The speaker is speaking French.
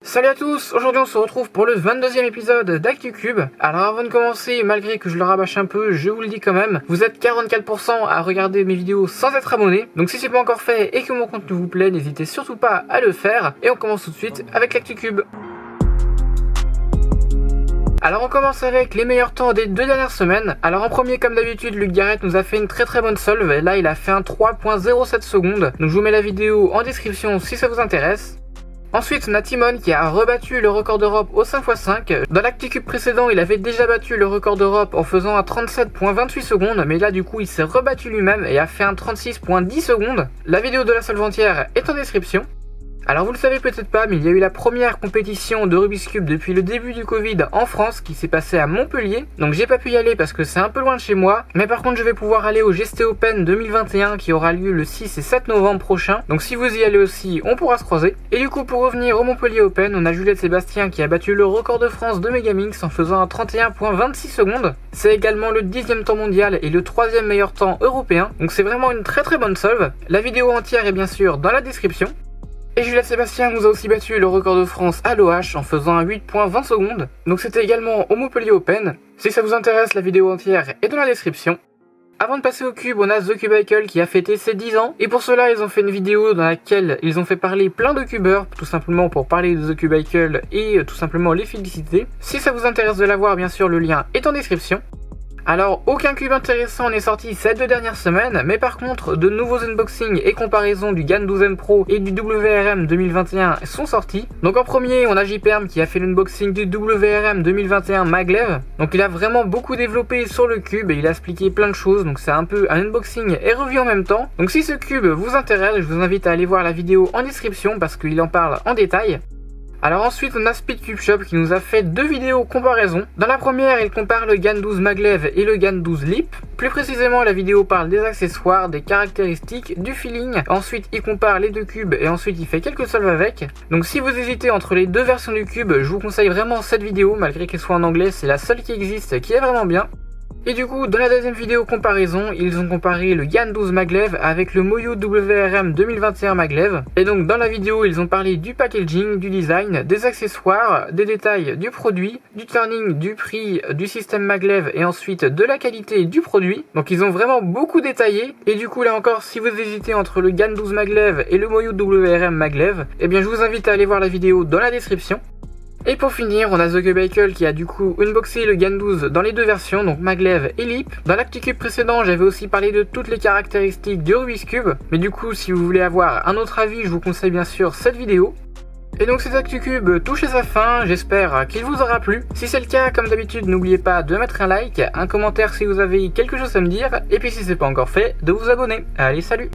Salut à tous, aujourd'hui on se retrouve pour le 22e épisode d'ActuCube. Alors avant de commencer, malgré que je le rabâche un peu, je vous le dis quand même, vous êtes 44% à regarder mes vidéos sans être abonné. Donc si c'est pas encore fait et que mon contenu vous plaît, n'hésitez surtout pas à le faire. Et on commence tout de suite avec l'ActuCube. Alors on commence avec les meilleurs temps des 2 dernières semaines. Alors en premier, comme d'habitude, Luc Garrett nous a fait une très bonne solve. Et là il a fait un 3.07 secondes. Donc je vous mets la vidéo en description si ça vous intéresse. Ensuite, on a Timon qui a rebattu le record d'Europe au 5x5. Dans l'ActuCube précédent, il avait déjà battu le record d'Europe en faisant un 37.28 secondes, mais là du coup il s'est rebattu lui-même et a fait un 36.10 secondes. La vidéo de la solve entière est en description. Alors vous le savez peut-être pas, mais il y a eu la première compétition de Rubik's Cube depuis le début du Covid en France qui s'est passée à Montpellier. Donc j'ai pas pu y aller parce que c'est un peu loin de chez moi, mais par contre je vais pouvoir aller au GST Open 2021 qui aura lieu le 6 et 7 novembre prochain. Donc si vous y allez aussi, on pourra se croiser. Et du coup pour revenir au Montpellier Open, on a Juliette Sébastien qui a battu le record de France de Megaminx en faisant un 31.26 secondes. C'est également le 10e temps mondial et le 3e meilleur temps européen. Donc c'est vraiment une très bonne solve. La vidéo entière est bien sûr dans la description. Et Juliette Sébastien nous a aussi battu le record de France à l'OH en faisant un 8.20 secondes. Donc c'était également au Montpellier Open. Si ça vous intéresse, la vidéo entière est dans la description. Avant de passer au cube, on a The Cubicle qui a fêté ses 10 ans. Et pour cela, ils ont fait une vidéo dans laquelle ils ont fait parler plein de cubeurs, tout simplement pour parler de The Cubicle et tout simplement les féliciter. Si ça vous intéresse de la voir, bien sûr, le lien est en description. Alors, aucun cube intéressant n'est sorti ces 2 dernières semaines, mais par contre, de nouveaux unboxings et comparaisons du GAN 12M Pro et du WRM 2021 sont sortis. Donc en premier, on a JPerm qui a fait l'unboxing du WRM 2021 Maglev. Donc il a vraiment beaucoup développé sur le cube et il a expliqué plein de choses, donc c'est un peu un unboxing et review en même temps. Donc si ce cube vous intéresse, je vous invite à aller voir la vidéo en description parce qu'il en parle en détail. Alors ensuite on a Speedcube Shop qui nous a fait 2 vidéos comparaison. Dans la première il compare le GAN 12 Maglev et le GAN 12 Leap. Plus précisément la vidéo parle des accessoires, des caractéristiques, du feeling. Ensuite il compare les 2 cubes et ensuite il fait quelques solves avec. Donc si vous hésitez entre les 2 versions du cube, je vous conseille vraiment cette vidéo malgré qu'elle soit en anglais, c'est la seule qui existe qui est vraiment bien. Et du coup, dans la deuxième vidéo comparaison, ils ont comparé le GAN 12 Maglev avec le Moyu WRM 2021 Maglev. Et donc dans la vidéo, ils ont parlé du packaging, du design, des accessoires, des détails du produit, du turning, du prix, du système Maglev et ensuite de la qualité du produit. Donc ils ont vraiment beaucoup détaillé. Et du coup là encore, si vous hésitez entre le GAN 12 Maglev et le Moyu WRM Maglev, eh bien je vous invite à aller voir la vidéo dans la description. Et pour finir, on a The Cubicle qui a du coup unboxé le GAN 12 dans les 2 versions, donc Maglev et Leap. Dans l'ActuCube précédent, j'avais aussi parlé de toutes les caractéristiques du Rubik's Cube. Mais du coup, si vous voulez avoir un autre avis, je vous conseille bien sûr cette vidéo. Et donc cet ActuCube touche à sa fin, j'espère qu'il vous aura plu. Si c'est le cas, comme d'habitude, n'oubliez pas de mettre un like, un commentaire si vous avez quelque chose à me dire, et puis si c'est pas encore fait, de vous abonner. Allez, salut!